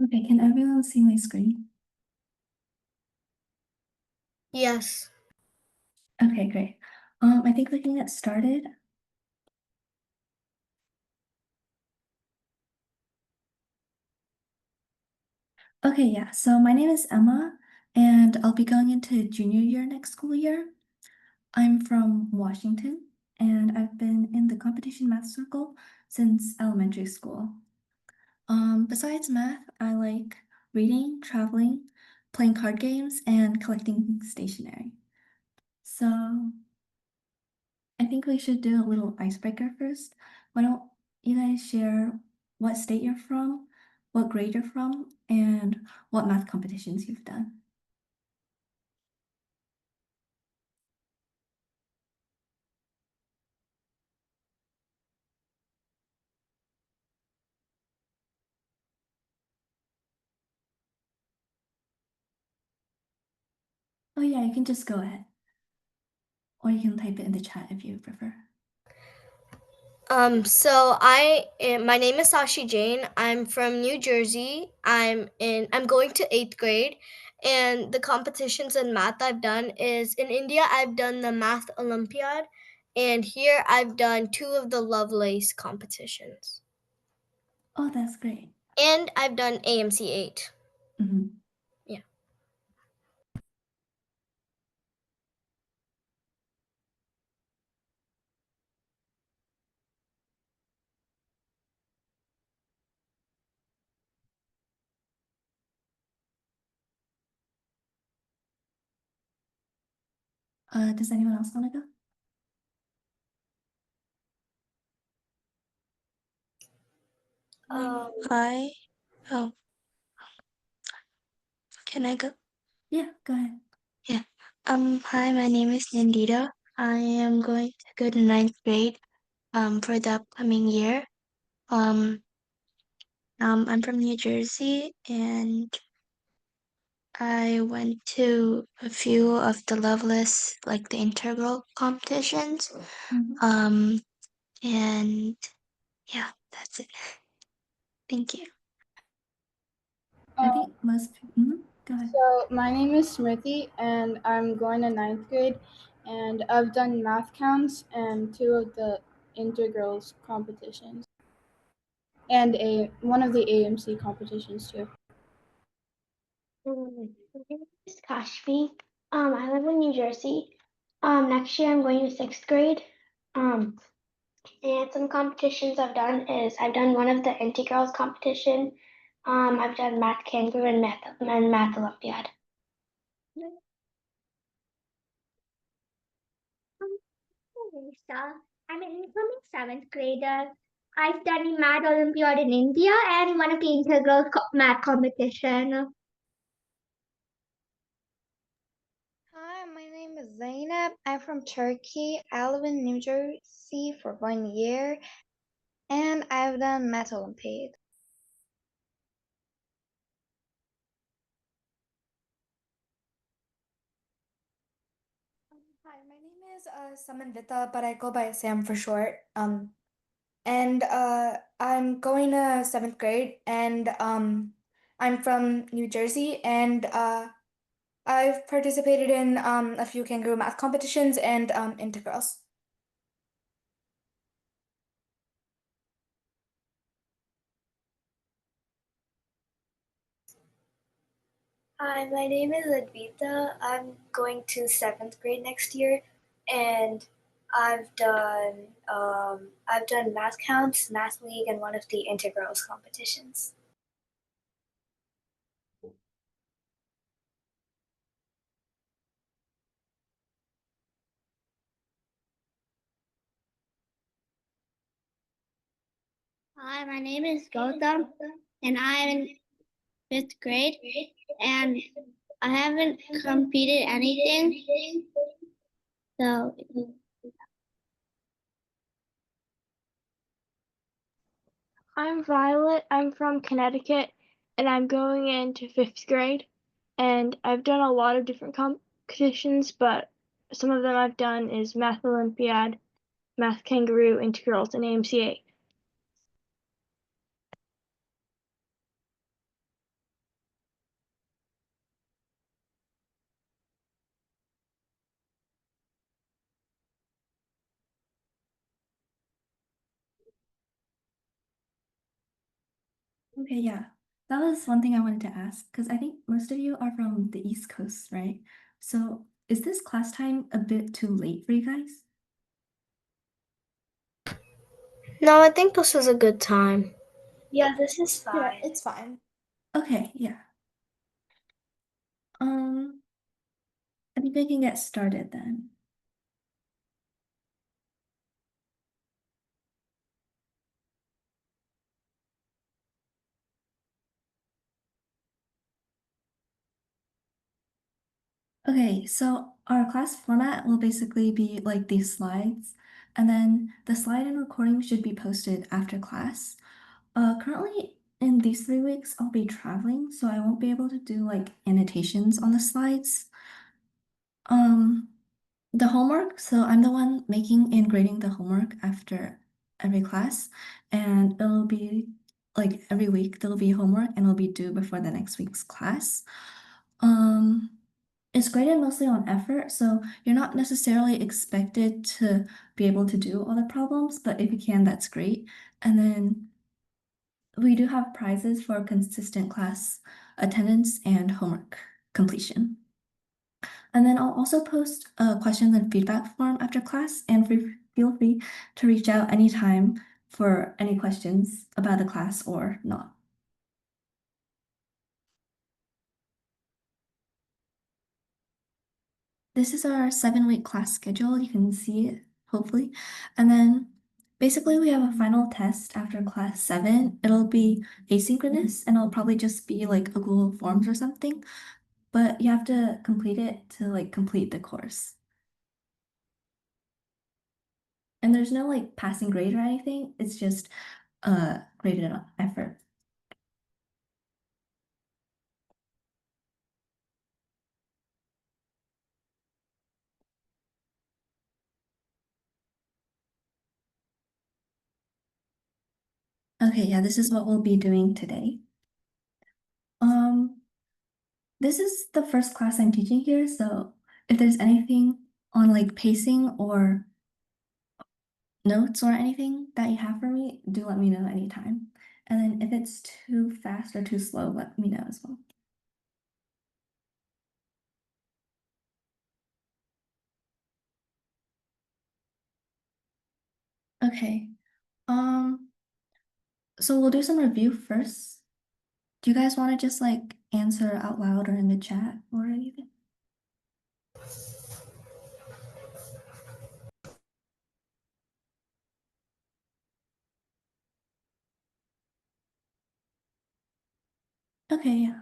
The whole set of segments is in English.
Okay, can everyone see my screen? Yes. Okay, great. I think we can get started. Okay, yeah, so my name is Emma, and I'll be going into junior year next school year. I'm from Washington, and I've been in the competition math circle since elementary school. Besides math, I like reading, traveling, playing card games, and collecting stationery. So I think we should do a little icebreaker first. Why don't you guys share what state you're from, what grade you're from, and what math competitions you've done? Oh yeah, you can just go ahead. Or you can type it in the chat if you prefer. My name is Sashi Jane. I'm from New Jersey. I'm going to 8th grade, and the competitions in math I've done is in India I've done the Math Olympiad, and here I've done 2 of the Lovelace competitions. Oh, that's great. And I've done AMC 8. Mhm. Yeah. Does anyone else want to go? Hi. Oh, can I go? Yeah, go ahead. Yeah. Hi, my name is Nandita. I am going to go to ninth grade for the upcoming year. Um, I'm from New Jersey and I went to a few of the Lovelace, like the integral competitions. Mhm. Um, and yeah, that's it. Thank you. I Um, think go ahead. so my name is Smriti, and I'm going to ninth grade, and I've done math counts and 2 of the integrals competitions, and a one of the AMC competitions too. My name is Kashfi. I live in New Jersey. Next year I'm going to 6th grade. And some competitions I've done one of the integrals competition. I've done math kangaroo and math olympiad. Lisa. I'm an incoming 7th grader. I've done a math olympiad in India and one of the integral math competition. Hi, my name is Zainab. I'm from Turkey. I live in New Jersey for 1 year, and I've done Math Olympiad. Hi, my name is Samandita, but I go by Sam for short. And I'm going to 7th grade, and I'm from New Jersey, and I've participated in a few kangaroo math competitions and integrals. Hi, my name is Advita. I'm going to 7th grade next year, and I've done math counts, math league, and one of the integrals competitions. Hi, my name is Gautam, and I'm in 5th grade, and I haven't competed anything, so I'm Violet. I'm from Connecticut and I'm going into 5th grade. And I've done a lot of different competitions, but some of them I've done is Math Olympiad, Math Kangaroo, Integrals, and AMCA. Okay, yeah. That was one thing I wanted to ask, because I think most of you are from the East Coast, right? So is this class time a bit too late for you guys? No, I think this is a good time. Yeah, this is fine. Yeah, it's fine. Okay, yeah. I think we can get started then. Okay, so our class format will basically be like these slides, and then the slide and recording should be posted after class. Currently in these 3 weeks, I'll be traveling, so I won't be able to do like annotations on the slides. The homework, so I'm the one making and grading the homework after every class, and it'll be like every week there'll be homework and it'll be due before the next week's class. Um, it's graded mostly on effort, so you're not necessarily expected to be able to do all the problems, but if you can, that's great. And then we do have prizes for consistent class attendance and homework completion. And then I'll also post a questions and feedback form after class, and feel free to reach out anytime for any questions about the class or not. This is our 7-week class schedule. You can see it, hopefully. And then basically we have a final test after class 7. It'll be asynchronous and it'll probably just be like a Google Forms or something, but you have to complete it to like complete the course. And there's no like passing grade or anything. It's just graded on effort. Okay, yeah, this is what we'll be doing today. This is the first class I'm teaching here, so if there's anything on like pacing or notes or anything that you have for me, do let me know anytime. And then if it's too fast or too slow, let me know as well. Okay. So we'll do some review first. Do you guys want to just like answer out loud or in the chat or anything? Okay, yeah.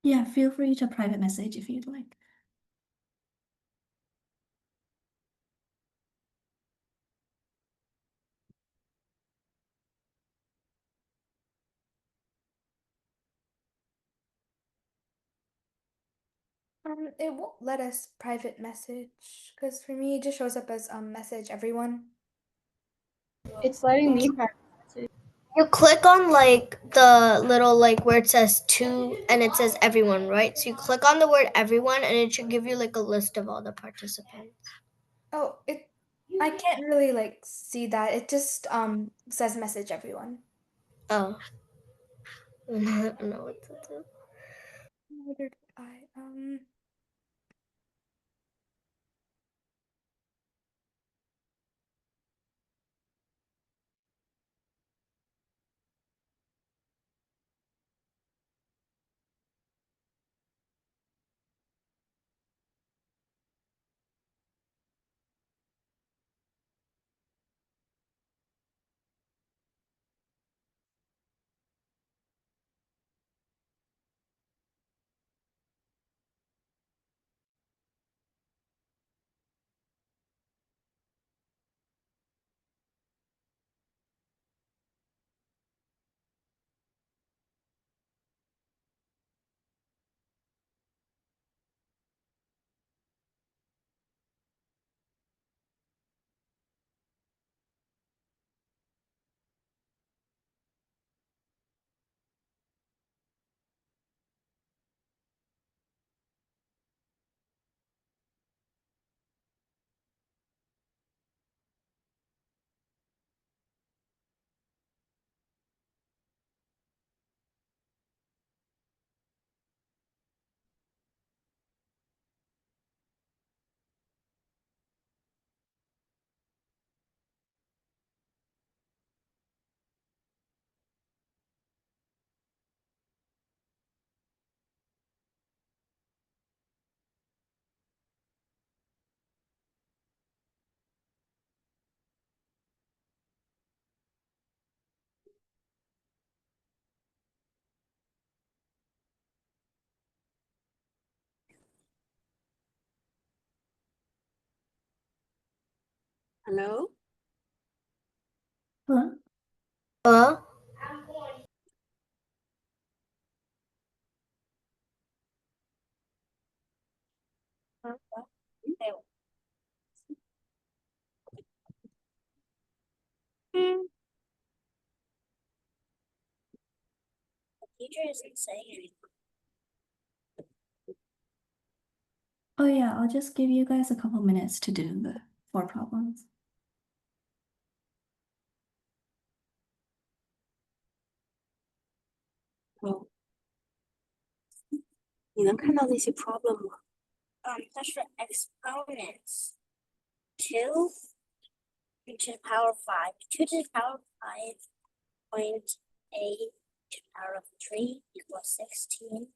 Yeah, feel free to private message if you'd like. It won't let us private message because for me it just shows up as message everyone. It's letting me private message. You click on like the little like where it says to and it says everyone, right? So you click on the word everyone and it should give you like a list of all the participants. Oh, I can't really like see that. It just says message everyone. Oh. I don't know what to do. Where did I Hello? Hello? Hello? Teacher isn't saying anything. Oh yeah, I'll just give you guys a couple minutes to do the 4 problems. Oh. 你能看到那些 problem 吗？它是 exponents. 2 to the power 5. 2 to the power 5.8 to the power of 3 equals 16.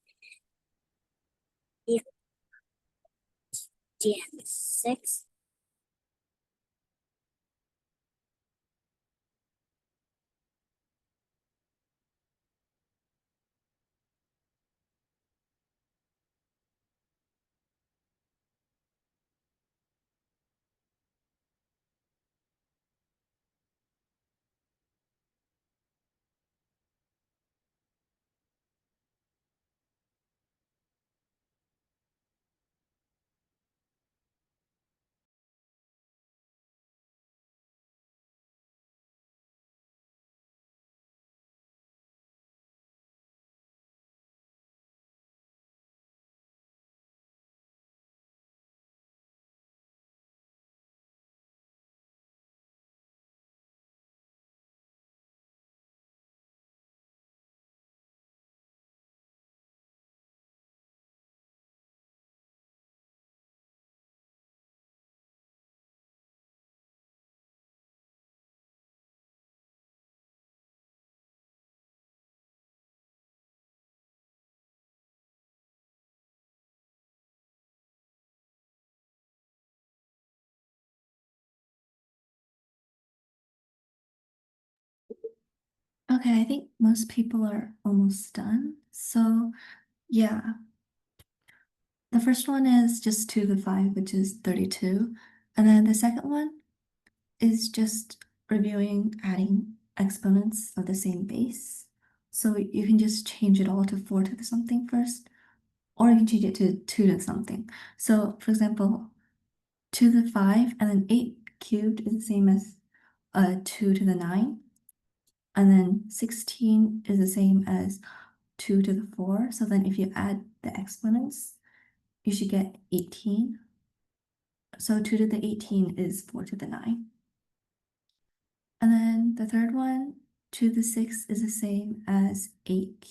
Equals 6. Okay, I think most people are almost done. So yeah, the first one is just 2 to the 5, which is 32. And then the second one is just reviewing adding exponents of the same base. So you can just change it all to 4 to the something first, or you can change it to 2 to something. So for example, 2 to the 5 and then 8 cubed is the same as 2 to the 9. And then 16 is the same as 2 to the 4. So then if you add the exponents, you should get 18. So 2 to the 18 is 4 to the 9. And then the third one, 2 to the 6 is the same as 8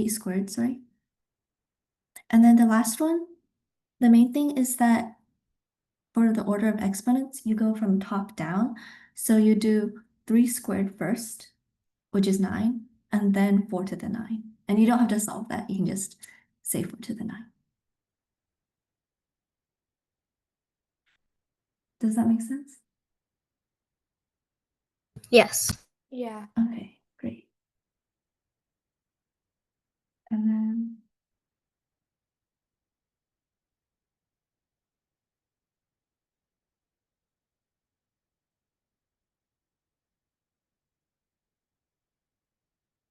squared, sorry. And then the last one, the main thing is that for the order of exponents, you go from top down. So you do 3 squared first, which is 9, and then 4 to the 9. And you don't have to solve that. You can just say 4 to the 9. Does that make sense? Yes. Yeah. Okay, great. And then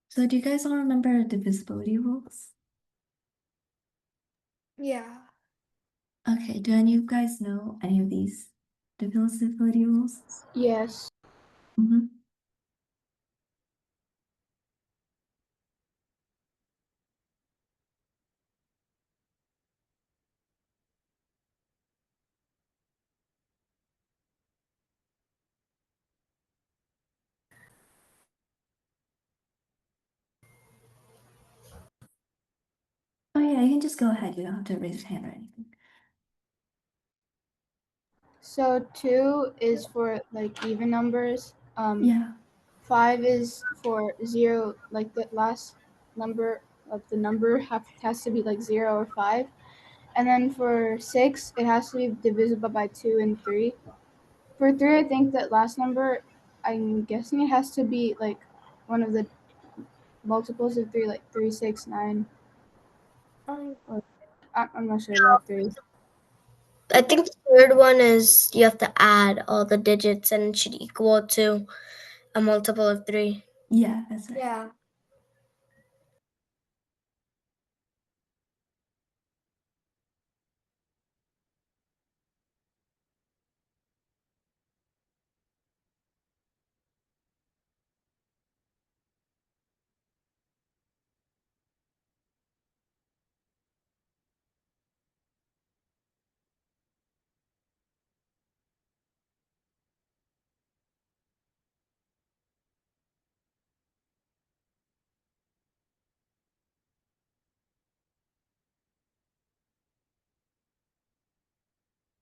so do you guys all remember divisibility rules? Yeah. Okay, do any of you guys know any of these divisibility rules? Yes. Mm-hmm. Oh yeah, you can just go ahead. You don't have to raise your hand or anything. So 2 is for like even numbers. Yeah. 5 is for 0, like the last number of the number has to be like 0 or 5. And then for 6, it has to be divisible by 2 and 3. For 3, I think that last number, I'm guessing it has to be like one of the multiples of 3, like 3, 6, 9. Or, I'm not sure about 3. I think the third one is you have to add all the digits and it should equal to a multiple of 3. Yeah, that's right. Yeah.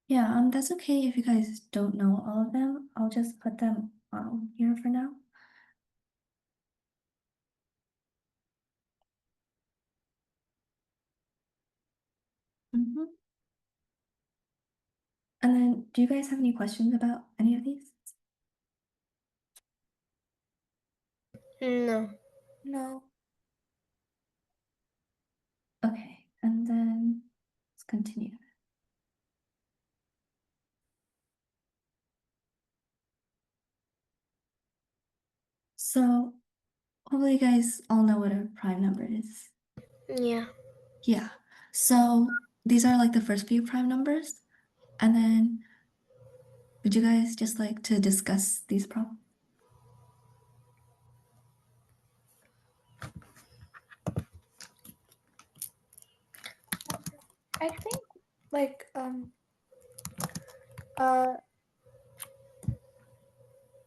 Yeah, that's okay if you guys don't know all of them. I'll just put them here for now. Mm-hmm. And then, do you guys have any questions about any of these? No. No. Okay, and then let's continue. So, hopefully you guys all know what a prime number is. Yeah. Yeah, so these are like the first few prime numbers, and then would you guys just like to discuss these problems? I think like uh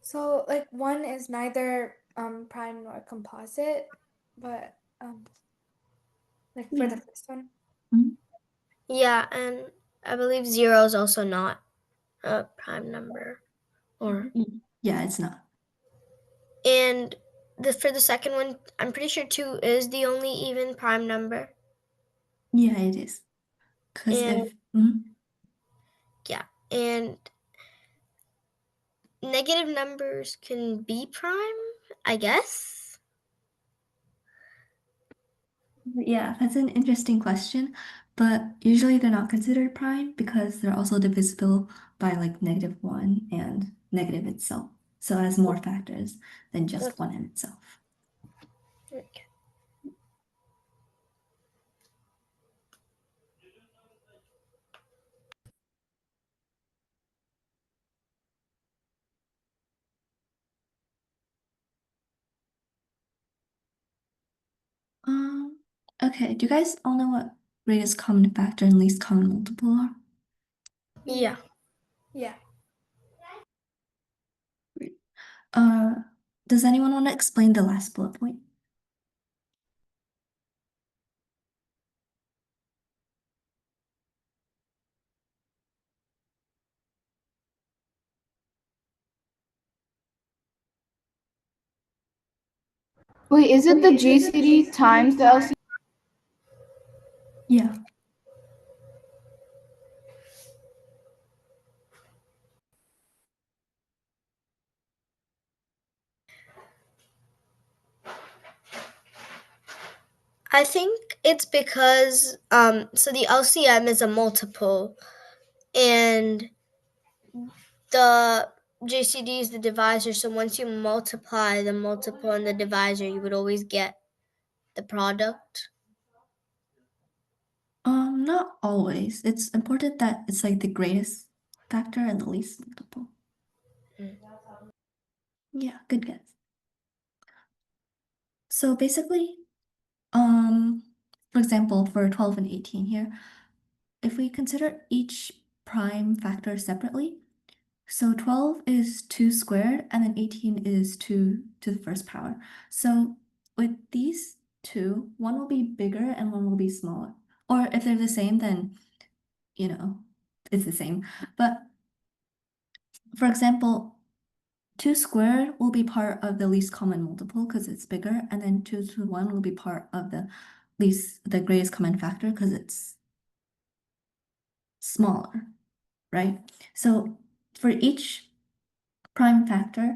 so like one is neither prime nor composite, but like for the Yeah. first one. Yeah, and I believe 0 is also not a prime number. Or Yeah, it's not. and for the second one, I'm pretty sure 2 is the only even prime number. Yeah, it is. Because And if yeah, and negative numbers can be prime, I guess. yeah, that's an interesting question, but usually they're not considered prime because they're also divisible by like -1 and negative itself. So it has more factors than just one in itself. Okay. Okay, do you guys all know what greatest common factor and least common multiple are? Yeah. Yeah. Uh, does anyone want to explain the last bullet point? Wait, is it the GCD times the LCD? Yeah. I think it's because so the LCM is a multiple and the JCD is the divisor, so once you multiply the multiple and the divisor, you would always get the product. Not always. It's important that it's like the greatest factor and the least multiple. Yeah, good guess. So basically, for example, for 12 and 18 here, if we consider each prime factor separately, so 12 is 2 squared and then 18 is 2 to the first power. So with these two, one will be bigger and one will be smaller. Or if they're the same, then, it's the same. But for example, 2 squared will be part of the least common multiple because it's bigger, and then 2 to 1 will be part of the greatest common factor because it's smaller, right? So for each prime factor,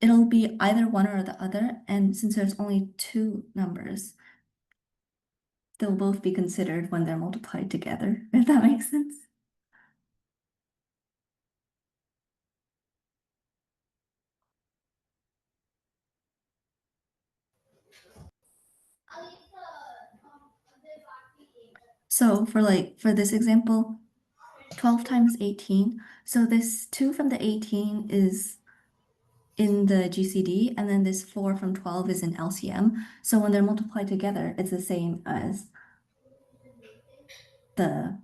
it'll be either one or the other, and since there's only two numbers, they'll both be considered when they're multiplied together, if that makes sense. So for this example, 12 times 18. So this 2 from the 18 is in the GCD, and then this 4 from 12 is in LCM. So when they're multiplied together, it's the same as the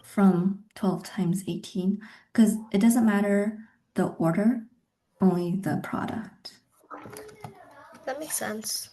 from 12 times 18, because it doesn't matter the order, only the product. That makes sense.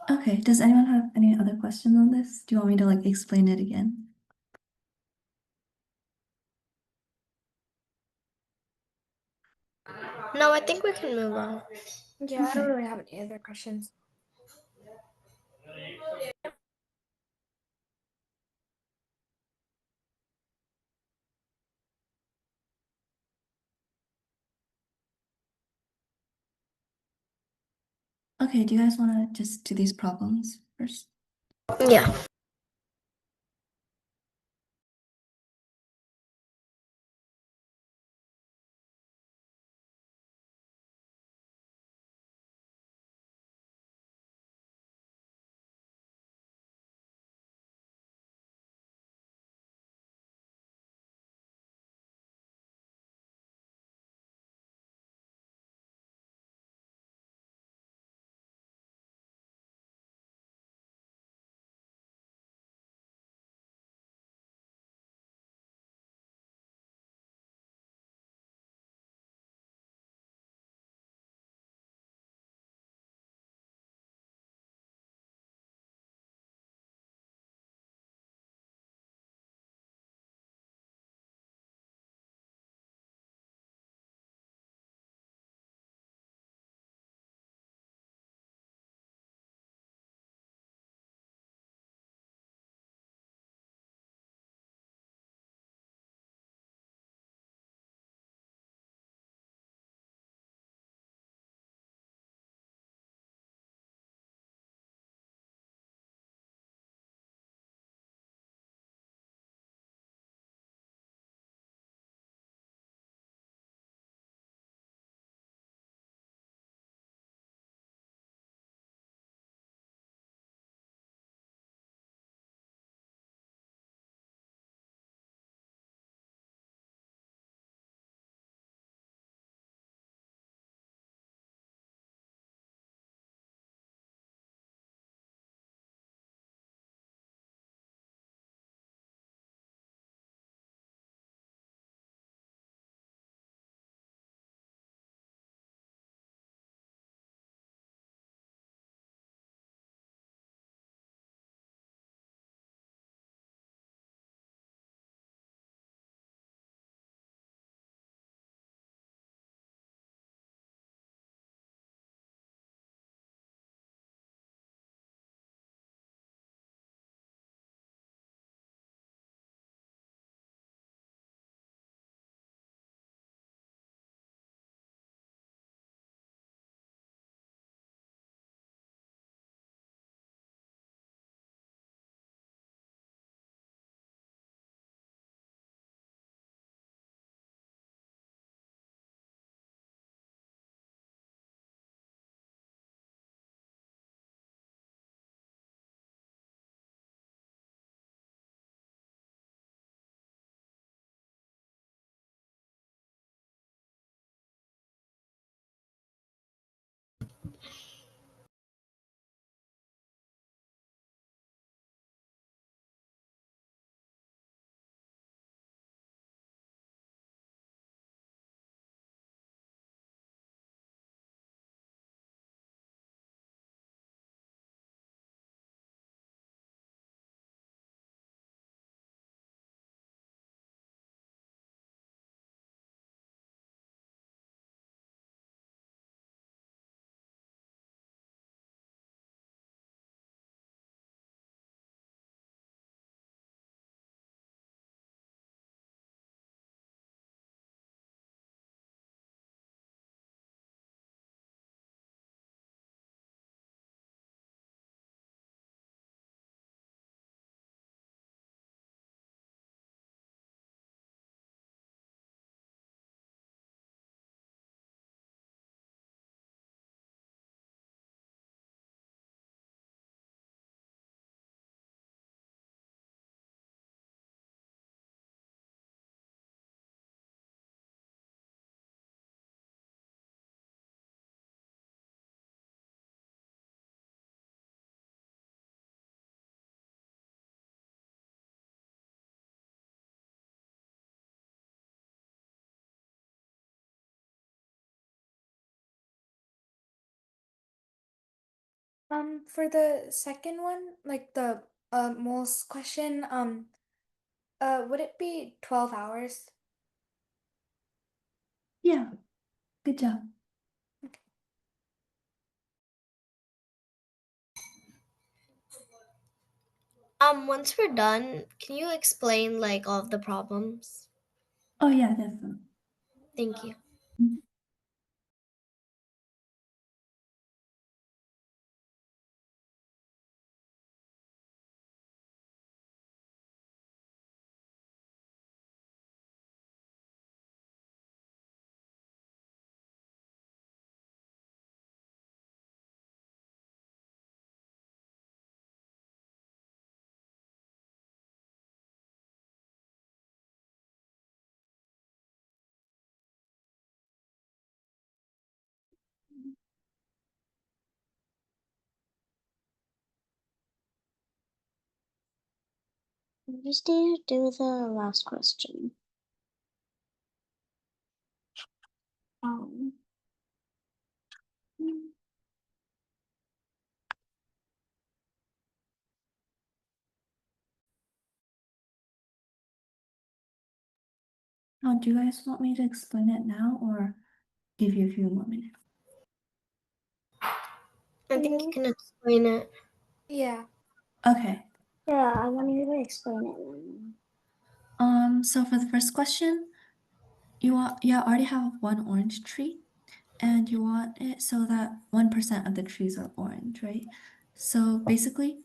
Okay, does anyone have any other questions on this? Do you want me to like explain it again? No, I think we can move on. Yeah, I don't really have any other questions. Okay, do you guys want to just do these problems first? Yeah. For the second one, like the moles question, would it be 12 hours? Yeah, good job. Once we're done, can you explain like all of the problems? Oh yeah, definitely. Thank you. I just need to do the last question. Oh, do you guys want me to explain it now or give you a few more minutes? I think you can explain it. Yeah. Okay. Yeah, I want you to explain it now. So for the first question, you already have one orange tree, and you want it so that 1% of the trees are orange, right? So basically,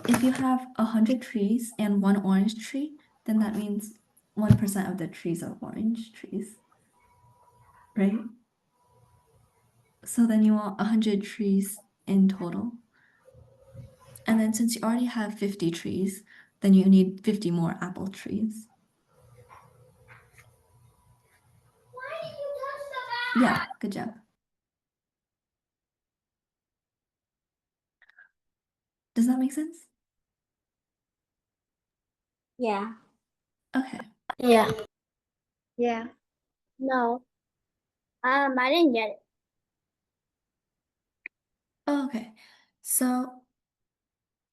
if you have 100 trees and one orange tree, then that means 1% of the trees are orange trees, right? So then you want 100 trees in total. And then since you already have 50 trees, then you need 50 more apple trees. Yeah, good job. Does that make sense? Yeah. Okay. Yeah. Yeah. No. I didn't get it. Oh, okay. So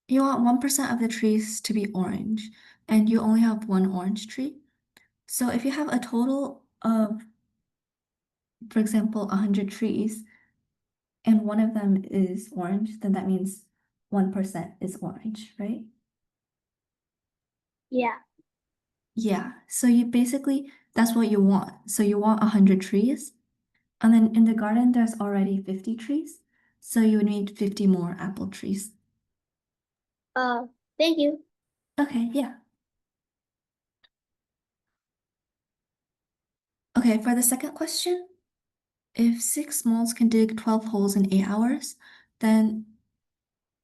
you want 1% of the trees to be orange, and you only have one orange tree. So if you have a total of, for example, 100 trees, and one of them is orange, then that means 1% is orange, right? Yeah. Yeah, so you basically, that's what you want. So you want 100 trees, and then in the garden, there's already 50 trees. So you would need 50 more apple trees. Thank you. Okay, yeah. Okay, for the second question, if 6 moles can dig 12 holes in 8 hours, then,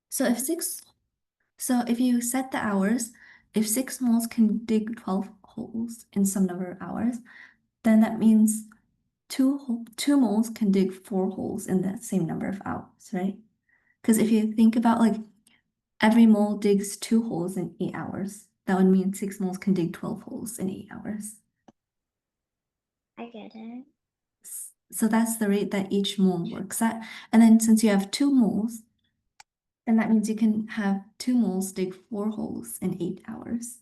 so if you set the hours, if 6 moles can dig 12 holes in some number of hours, then that means two moles can dig 4 holes in that same number of hours, right? Because if you think about like every mole digs 2 holes in 8 hours, that would mean 6 moles can dig 12 holes in 8 hours. I get it. So that's the rate that each mole works at. And then since you have 2 moles, then that means you can have 2 moles dig 4 holes in 8 hours.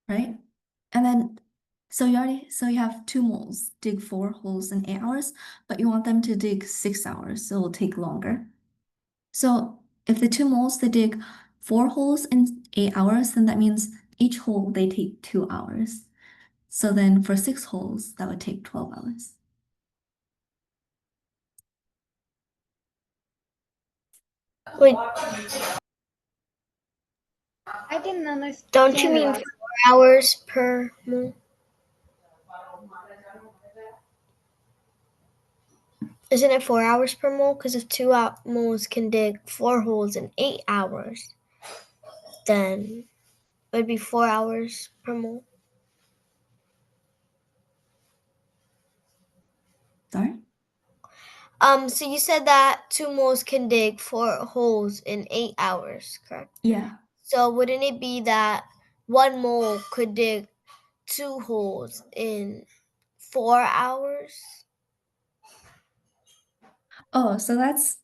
Right? And then so you have 2 moles dig 4 holes in 8 hours, but you want them to dig 6 hours, so it'll take longer. So if the 2 moles they dig 4 holes in 8 hours, then that means each hole they take 2 hours. So then for 6 holes, that would take 12 hours. Wait, I didn't understand. don't you mean 4 hours per mole? Isn't it 4 hours per mole? Because if 2 moles can dig 4 holes in 8 hours, then it would be 4 hours per mole. Sorry? So you said that 2 moles can dig 4 holes in 8 hours, correct? Yeah. So wouldn't it be that 1 mole could dig 2 holes in 4 hours? Oh, so that's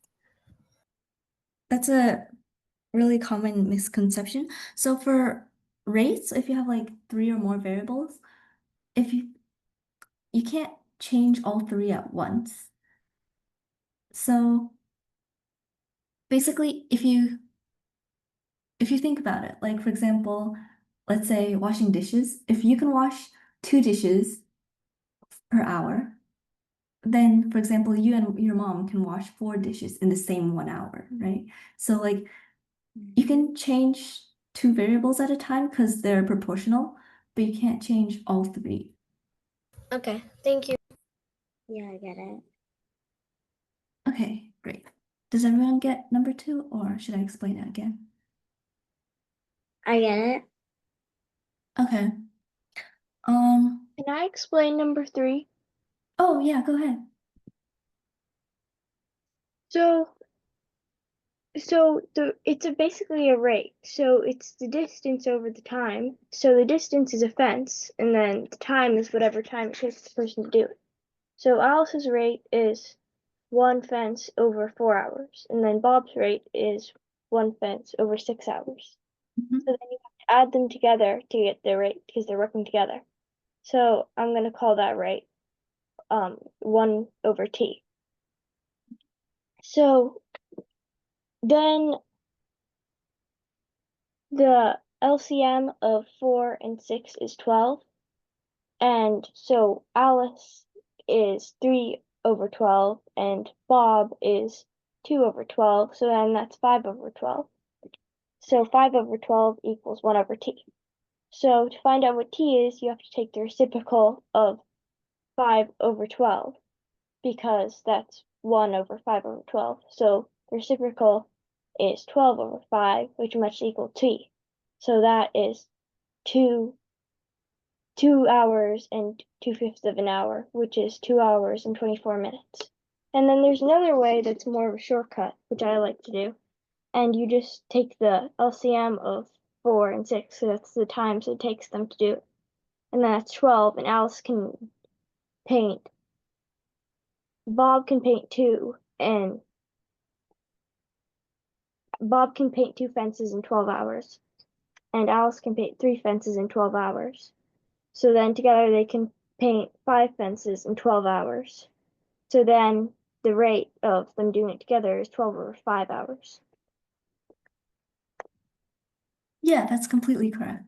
a really common misconception. So for rates, if you have like 3 or more variables, if you can't change all 3 at once. So basically, if you think about it, like for example, let's say washing dishes, if you can wash 2 dishes per hour, then for example, you and your mom can wash 4 dishes in the same 1 hour, right? So like you can change 2 variables at a time because they're proportional, but you can't change all 3. Okay, thank you. Yeah, I get it. Okay, great. Does everyone get number 2, or should I explain it again? I get it. Okay. Can I explain number 3? Oh yeah, go ahead. So it's basically a rate. So it's the distance over the time. So the distance is a fence, and then the time is whatever time it takes the person to do it. So Alice's rate is 1 fence over 4 hours, and then Bob's rate is 1 fence over 6 hours. Mhm. So then you have to add them together to get their rate because they're working together. So I'm gonna call that rate 1 over t. So then the LCM of 4 and 6 is 12. And so Alice is 3 over 12 and Bob is 2 over 12. So then that's 5 over 12. So 5 over 12 equals 1 over t. So to find out what t is, you have to take the reciprocal of 5 over 12 because that's 1 over 5 over 12. So the reciprocal is 12 over 5, which must equal t. So that is 2 hours and 2/5 of an hour, which is 2 hours and 24 minutes. And then there's another way that's more of a shortcut, which I like to do. And you just take the LCM of 4 and 6, so that's the times it takes them to do it. And that's 12, and Alice can paint. Bob can paint 2, and Bob can paint 2 fences in 12 hours. And Alice can paint 3 fences in 12 hours. So then together they can paint 5 fences in 12 hours. So then the rate of them doing it together is 12 over 5 hours. Yeah, that's completely correct.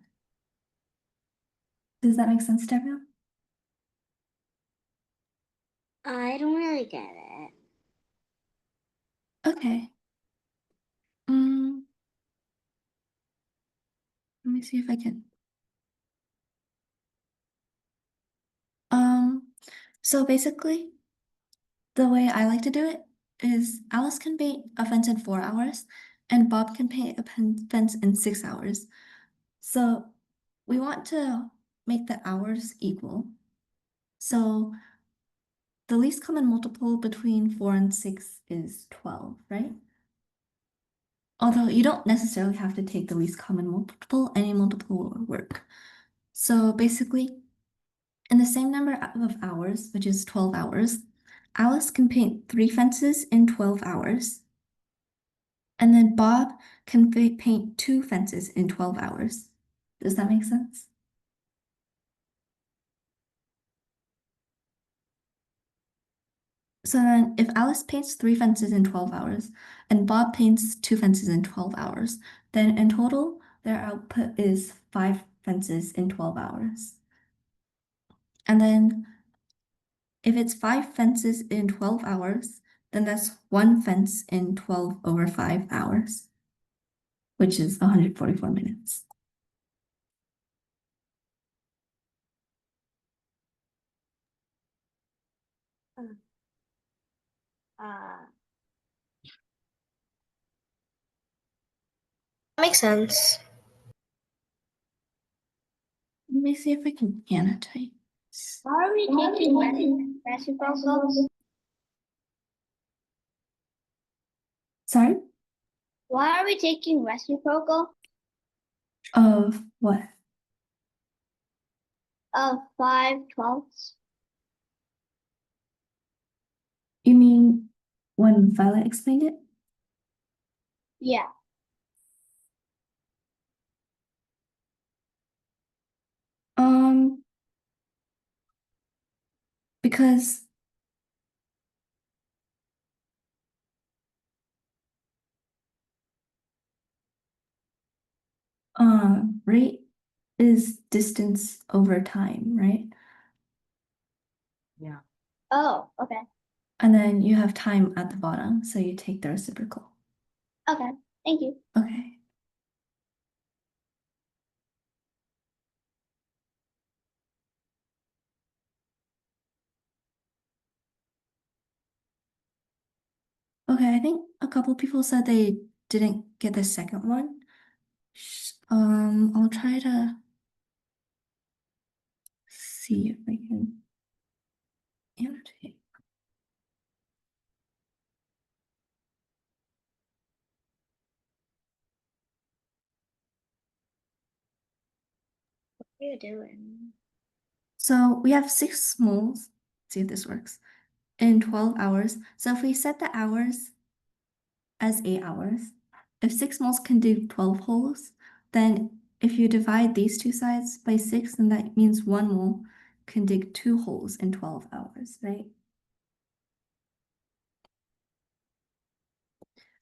Does that make sense to everyone? I don't really get it. Okay. Let me see if I can. So basically, the way I like to do it is Alice can paint a fence in 4 hours, and Bob can paint a fence in 6 hours. So we want to make the hours equal. So the least common multiple between 4 and 6 is 12, right? Although you don't necessarily have to take the least common multiple, any multiple will work. So basically, in the same number of hours, which is 12 hours, Alice can paint 3 fences in 12 hours. And then Bob can paint 2 fences in 12 hours. Does that make sense? So then if Alice paints 3 fences in 12 hours and Bob paints 2 fences in 12 hours, then in total, their output is 5 fences in 12 hours. And then if it's 5 fences in 12 hours, then that's 1 fence in 12 over 5 hours, which is 144 minutes. Makes sense. Let me see if I can annotate. Why are we taking reciprocals? Sorry? Why are we taking reciprocal Of what? of 5/12? You mean when Violet explained it? Yeah. Because rate is distance over time, right? Oh, okay. And then you have time at the bottom, so you take the reciprocal. Okay. Thank you. Okay. Okay, I think a couple people said they didn't get the second one. I'll try to see if I can annotate. What are you doing? So we have 6 moles, see if this works, in 12 hours. So if we set the hours as 8 hours, if 6 moles can do 12 holes, then if you divide these two sides by 6, then that means 1 mole can dig 2 holes in 12 hours, right?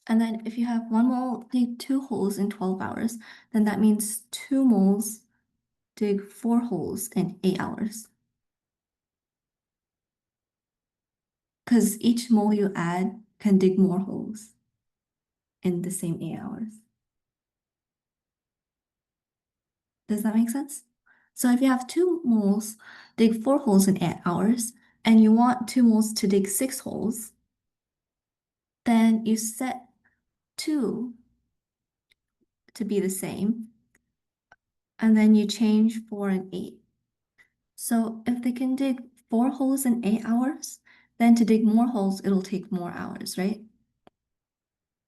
And then if you have 1 mole dig 2 holes in 12 hours, then that means 2 moles dig 4 holes in 8 hours. Because each mole you add can dig more holes in the same 8 hours. Does that make sense? So if you have 2 moles dig 4 holes in 8 hours, and you want 2 moles to dig 6 holes, then you set 2 to be the same, and then you change 4 and 8. So if they can dig 4 holes in 8 hours, then to dig more holes, it'll take more hours, right?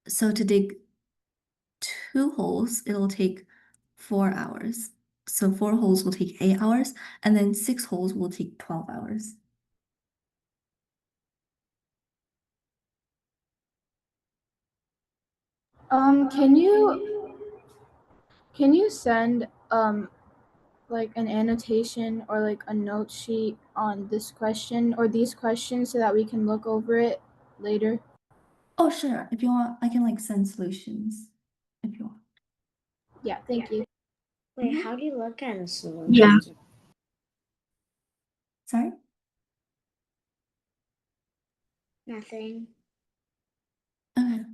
So to dig 2 holes, it'll take 4 hours. So 4 holes will take 8 hours, and then 6 holes will take 12 hours. Can you send like an annotation or like a note sheet on this question or these questions so that we can look over it later? Oh, sure. If you want, I can like send solutions if you want. Yeah, thank you. Wait, Mhm. how do you look at a solution? Sorry? Nothing. Okay.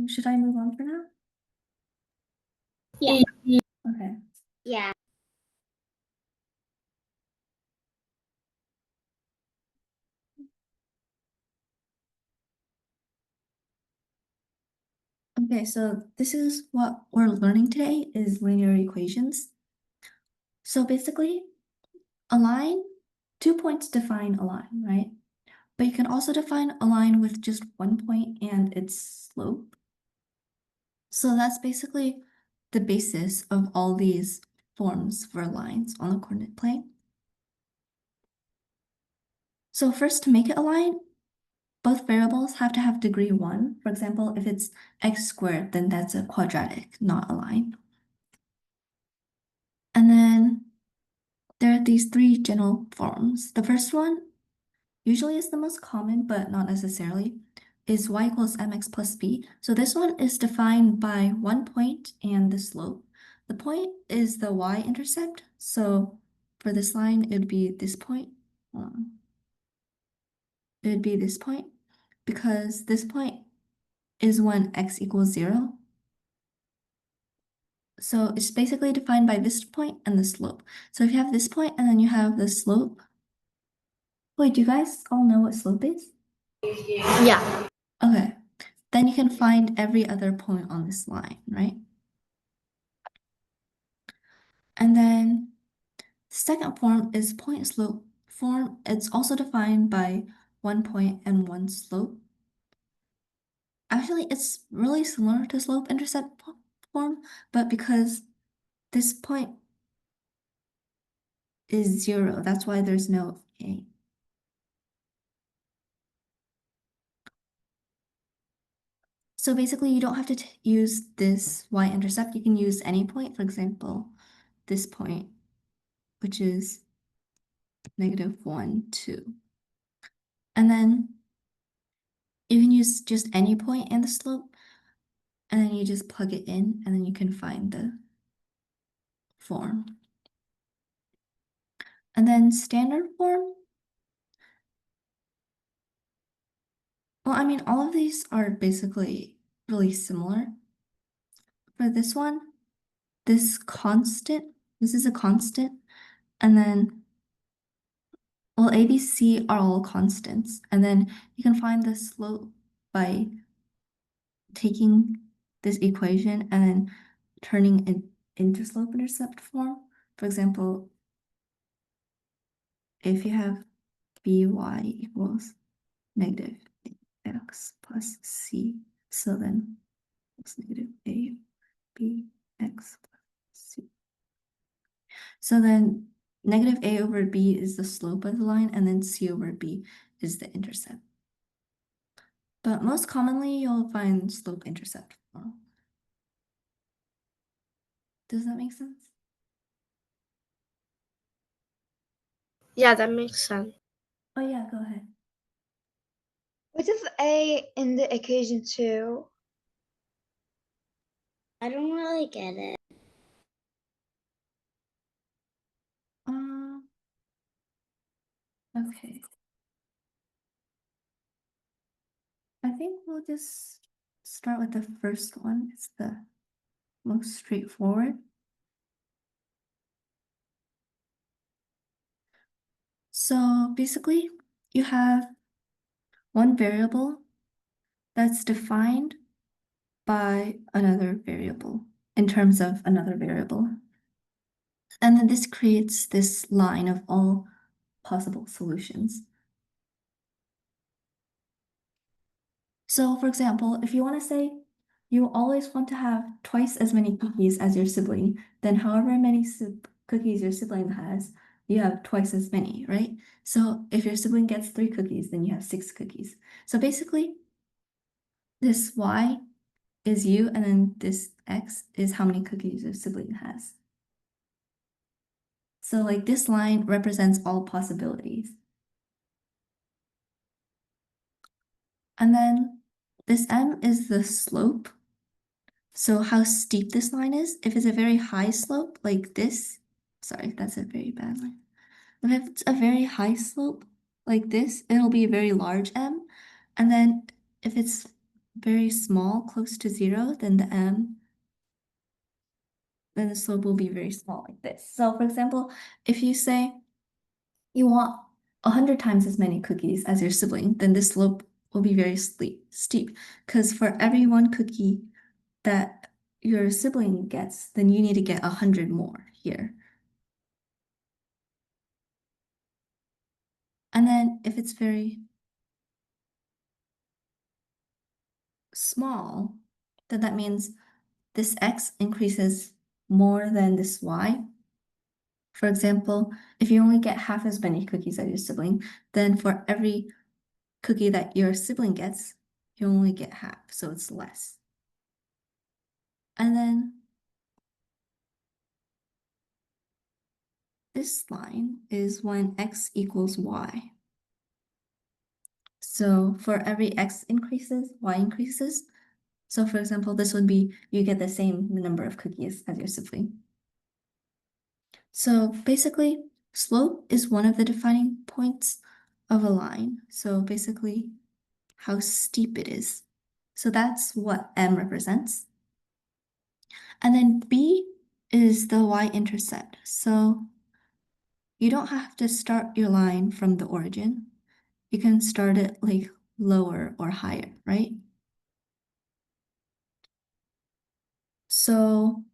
Should I move on for now? Yeah. Okay. Yeah. Okay, so this is what we're learning today is linear equations. So basically, a line, 2 points define a line, right? But you can also define a line with just 1 point and its slope. So that's basically the basis of all these forms for lines on the coordinate plane. So first, to make it a line, both variables have to have degree 1. For example, if it's x squared, then that's a quadratic, not a line. And then there are these 3 general forms. The first one usually is the most common, but not necessarily, is y equals mx plus b. So this one is defined by 1 point and the slope. The point is the y-intercept. So for this line, it would be this point. It would be this point because this point is when x equals 0. So it's basically defined by this point and the slope. So if you have this point and then you have the slope. Wait, do you guys all know what slope is? Yeah. Okay, then you can find every other point on this line, right? And then the second form is point slope form. It's also defined by 1 point and 1 slope. Actually, it's really similar to slope-intercept form, but because this point is 0, that's why there's no A. So basically, you don't have to use this y-intercept. You can use any point, for example, this point, which is -1, 2. And then you can use just any point in the slope, and then you just plug it in, and then you can find the form. And then standard form, well, I mean, all of these are basically really similar. For this one, this is a constant, and then, well, A, B, C are all constants, and then you can find the slope by taking this equation and then turning it into slope-intercept form. For example, if you have by equals -x plus c, so then it's -a b x plus c. So then -a over b is the slope of the line, and then c over b is the intercept. But most commonly, you'll find slope-intercept form. Does that make sense? Yeah, that makes sense. Oh yeah, go ahead. What is A in the equation 2? I don't really get it. Okay. I think we'll just start with the first one. It's the most straightforward. So basically, you have one variable that's defined by another variable in terms of another variable. And then this creates this line of all possible solutions. So for example, if you want to say you always want to have twice as many cookies as your sibling, then however many cookies your sibling has, you have twice as many, right? So if your sibling gets 3 cookies, then you have 6 cookies. So basically, this y is you, and then this x is how many cookies your sibling has. So like this line represents all possibilities. And then this m is the slope. So how steep this line is, if it's a very high slope like this, sorry, that's a very bad line. But if it's a very high slope like this, it'll be a very large m. And then if it's very small, close to 0, then the slope will be very small like this. So for example, if you say you want 100 times as many cookies as your sibling, then this slope will be very steep, because for every 1 cookie that your sibling gets, then you need to get 100 more here. And then if it's very small, then that means this x increases more than this y. For example, if you only get half as many cookies as your sibling, then for every cookie that your sibling gets, you only get half, so it's less. And then this line is when x equals y. So for every x increases, y increases. So for example, this would be you get the same number of cookies as your sibling. So basically, slope is one of the defining points of a line. So basically, how steep it is. So that's what m represents. And then b is the y-intercept. So you don't have to start your line from the origin. You can start it like lower or higher, right? So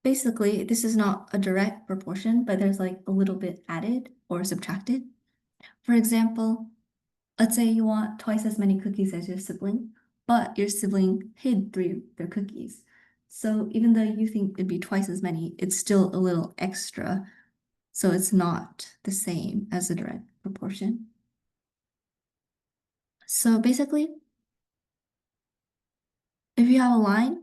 basically, this is not a direct proportion, but there's like a little bit added or subtracted. For example, let's say you want twice as many cookies as your sibling, but your sibling hid 3 of their cookies. So even though you think it'd be twice as many, it's still a little extra. So it's not the same as a direct proportion. So basically, if you have a line,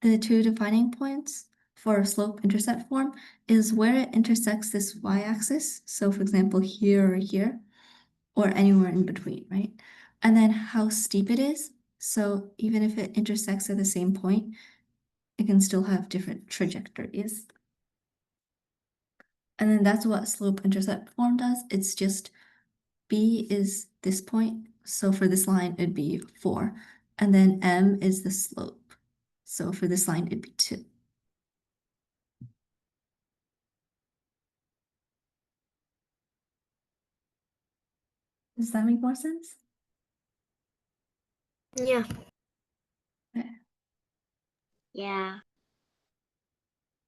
the 2 defining points for slope-intercept form is where it intersects this y-axis. So for example, here or here, or anywhere in between, right? And then how steep it is. So even if it intersects at the same point, it can still have different trajectories. And then that's what slope-intercept form does. It's just B is this point. So for this line, it'd be 4. And then M is the slope. So for this line, it'd be 2. Does that make more sense? Yeah. Okay. Yeah.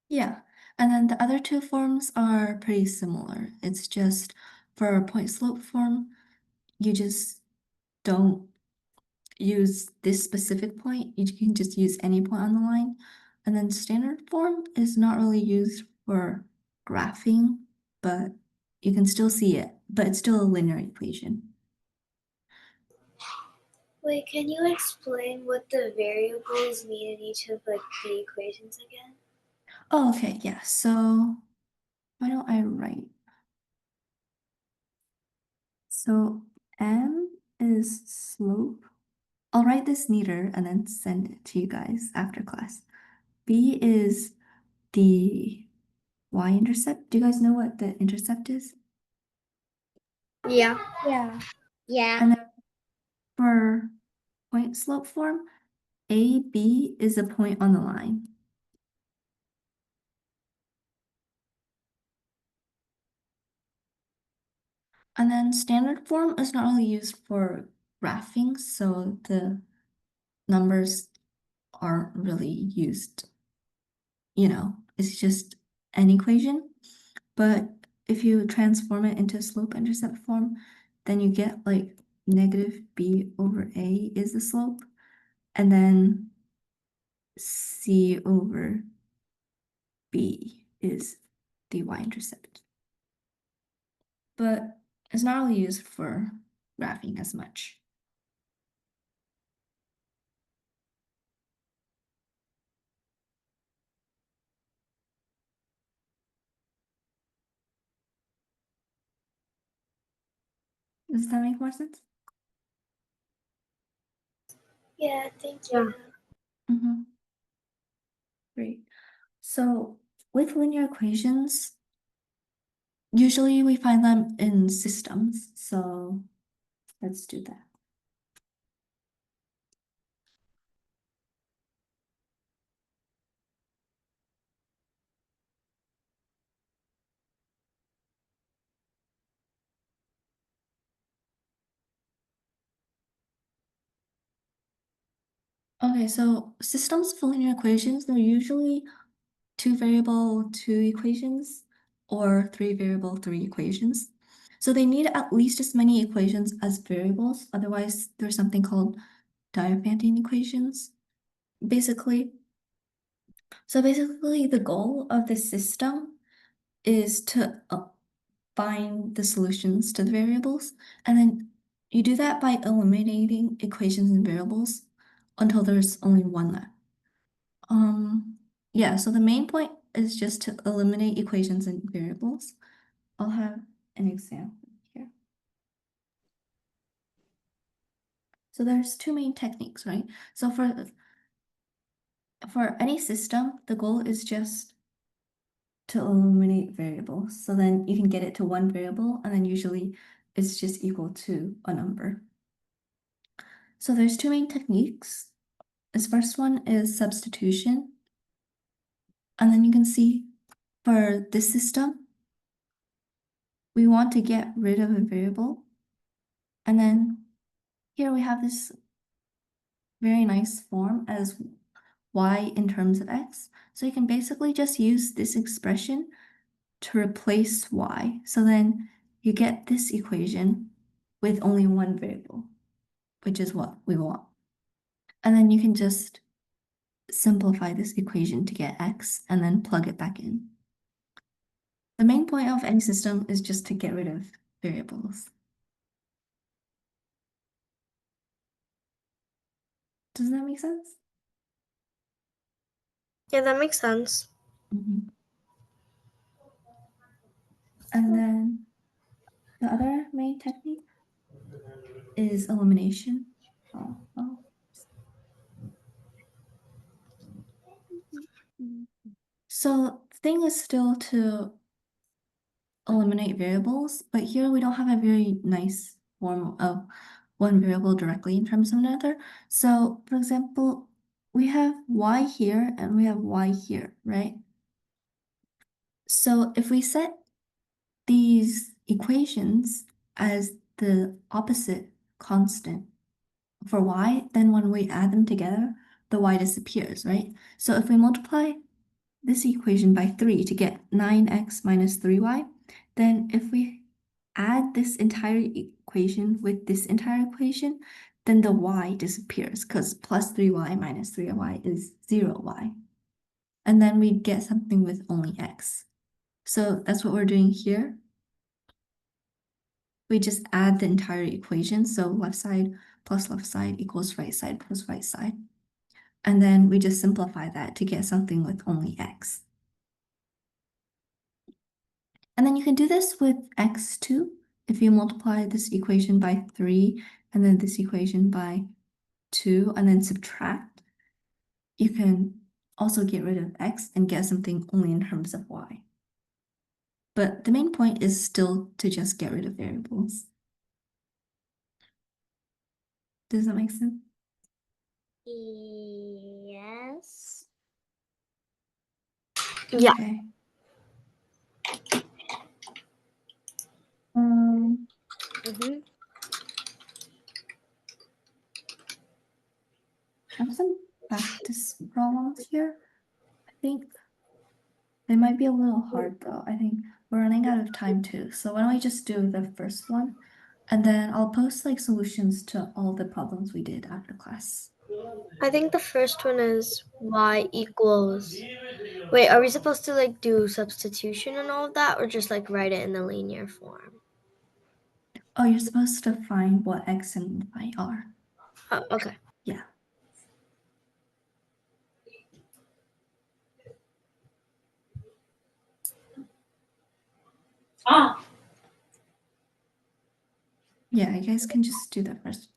Yeah, and then the other 2 forms are pretty similar. It's just for a point slope form, you just don't use this specific point. You can just use any point on the line. And then standard form is not really used for graphing, but you can still see it, but it's still a linear equation. Wait, can you explain what the variables mean in each of the equations again? Oh, okay, yeah. So why don't I write? So M is slope. I'll write this neater and then send it to you guys after class. B is the y-intercept. Do you guys know what the intercept is? Yeah. Yeah. Yeah. And then for point slope form, AB is a point on the line. And then standard form is not really used for graphing, so the numbers aren't really used. It's just an equation. But if you transform it into slope-intercept form, then you get like negative b over a is the slope, and then c over b is the y-intercept. But it's not really used for graphing as much. Does that make more sense? Yeah, thank you. Mm-hmm. Great. So with linear equations, usually we find them in systems. So let's do that. Okay, so systems for linear equations, they're usually 2-variable 2 equations or 3-variable 3 equations. So they need at least as many equations as variables. Otherwise, there's something called Diophantine equations. Basically, the goal of the system is to find the solutions to the variables, and then you do that by eliminating equations and variables until there's only one left. Yeah, so the main point is just to eliminate equations and variables. I'll have an example here. So there's 2 main techniques, right? So for any system, the goal is just to eliminate variables. So then you can get it to 1 variable, and then usually it's just equal to a number. So there's 2 main techniques. This first one is substitution. And then you can see for this system, we want to get rid of a variable. And then here we have this very nice form as y in terms of x. So you can basically just use this expression to replace y. So then you get this equation, with only one variable, which is what we want. And then you can just simplify this equation to get x and then plug it back in. The main point of any system is just to get rid of variables. Does that make sense? Yeah, that makes sense. And then the other main technique is elimination. So the thing is still to eliminate variables, but here we don't have a very nice form of one variable directly in terms of another. So for example, we have y here and we have y here, right? So if we set these equations as the opposite constant for y, then when we add them together, the y disappears, right? So if we multiply this equation by 3 to get 9x minus 3y, then if we add this entire equation with this entire equation, then the y disappears because plus 3y minus 3y is 0y. And then we get something with only x. So that's what we're doing here. We just add the entire equation. So left side plus left side equals right side plus right side. And then we just simplify that to get something with only x. And then you can do this with x too. If you multiply this equation by 3 and then this equation by 2 and then subtract, you can also get rid of x and get something only in terms of y. But the main point is still to just get rid of variables. Does that make sense? Yes. Yeah. Okay. I have some practice problems here. I think they might be a little hard though. I think we're running out of time too. So why don't we just do the first one? And then I'll post like solutions to all the problems we did after class. I think the first one is y equals. Wait, are we supposed to like do substitution and all of that, or just like write it in the linear form? Oh, you're supposed to find what x and y are. Oh, okay. Yeah. Yeah, you guys can just do that first.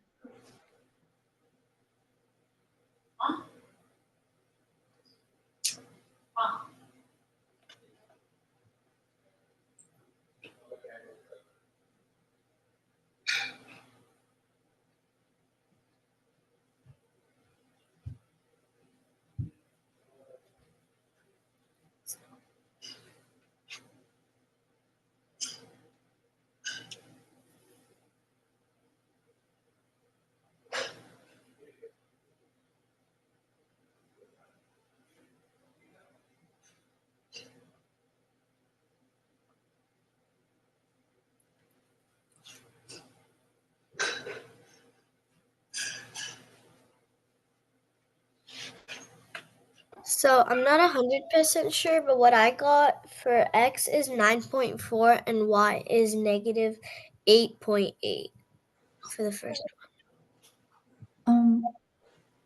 So I'm not 100% sure, but what I got for x is 9.4 and y is negative 8.8 for the first one.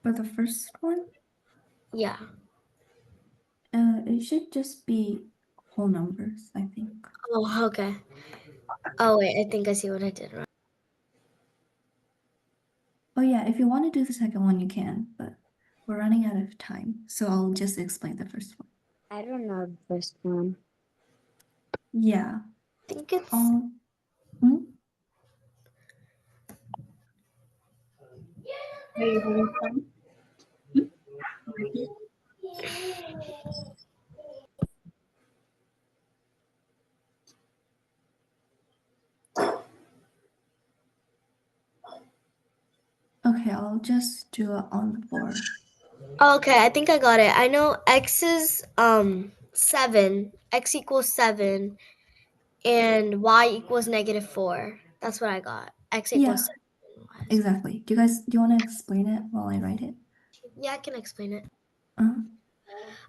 For the first one? Yeah. It should just be whole numbers, I think. Oh, okay. Oh, wait, I think I see what I did wrong. Oh yeah, if you want to do the second one, you can, but we're running out of time, so I'll just explain the first one. I don't know the first one. Yeah. I think it's... Are you having fun? Okay, I'll just do it on the board. Okay, I think I got it. I know x is 7. X equals 7 and y equals negative 4. That's what I got. x Yeah. equals 7. Exactly. Do you want to explain it while I write it? Yeah, I can explain it. Uh-huh.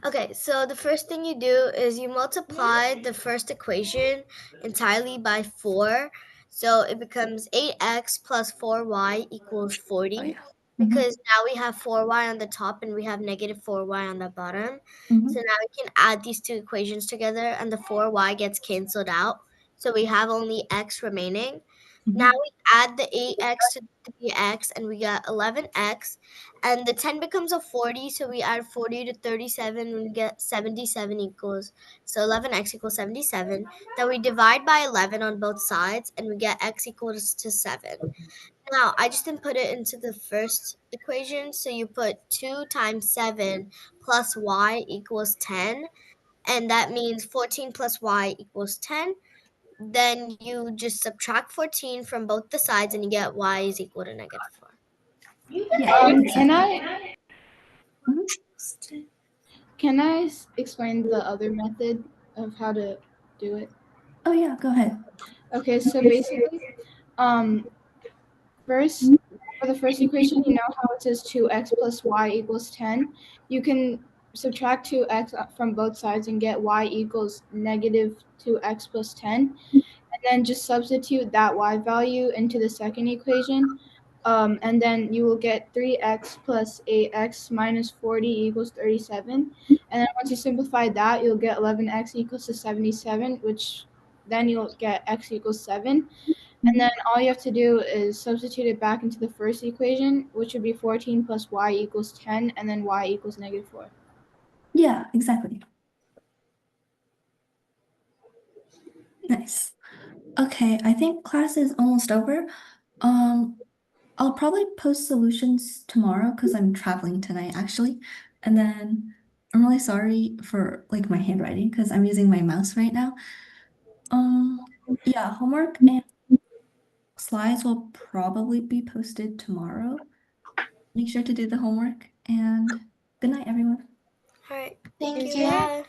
Okay, so the first thing you do is you multiply the first equation entirely by 4. So it becomes 8x plus 4y equals 40. Oh, yeah. Because now we have 4y on the top and we have negative 4y on the bottom. Mhm. So now we can add these two equations together and the 4y gets canceled out. So we have only x remaining. Now we add the 8x to the 3x and we got 11x. And the 10 becomes a 40, so we add 40 to 37 and we get 77 equals. So 11x equals 77. Then we divide by 11 on both sides and we get x equals to 7. Now, I just didn't put it into the first equation, so you put 2 times 7 plus y equals 10, and that means 14 plus y equals 10. Then you just subtract 14 from both the sides, and you get y is equal to negative 4. Yeah. Can I Mhm. can I explain the other method of how to do it? Oh yeah, go ahead. Okay, so basically, first for the first equation, you know how it says 2x plus y equals 10? You can subtract 2x from both sides and get y equals negative 2x plus 10. And then just substitute that y value into the second equation. And then you will get 3x plus 8x minus 40 equals 37. And then once you simplify that, you'll get 11x equals to 77, which then you'll get x equals 7. And then all you have to do is substitute it back into the first equation, which would be 14 plus y equals 10, and then y equals negative 4. Yeah, exactly. Nice. Okay, I think class is almost over. I'll probably post solutions tomorrow because I'm traveling tonight actually. And then I'm really sorry for like my handwriting because I'm using my mouse right now. Yeah, homework and slides will probably be posted tomorrow. Make sure to do the homework and good night, everyone. All right. Thank Thank you. you. Bye.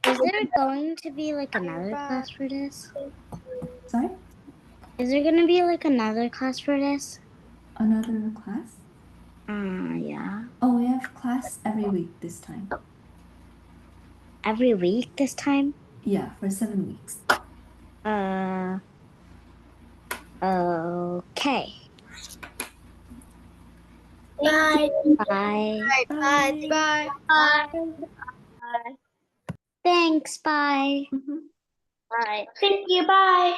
Is there going to be like another Bye. class for this? Sorry? Is there gonna be like another class for this? Another class? Yeah. Oh, we have class every week this time. Every week this time? Yeah, for 7 weeks. Okay. Bye. Bye. All right. Bye. Bye. Thanks, bye. Mhm. Bye. Thank you. Bye.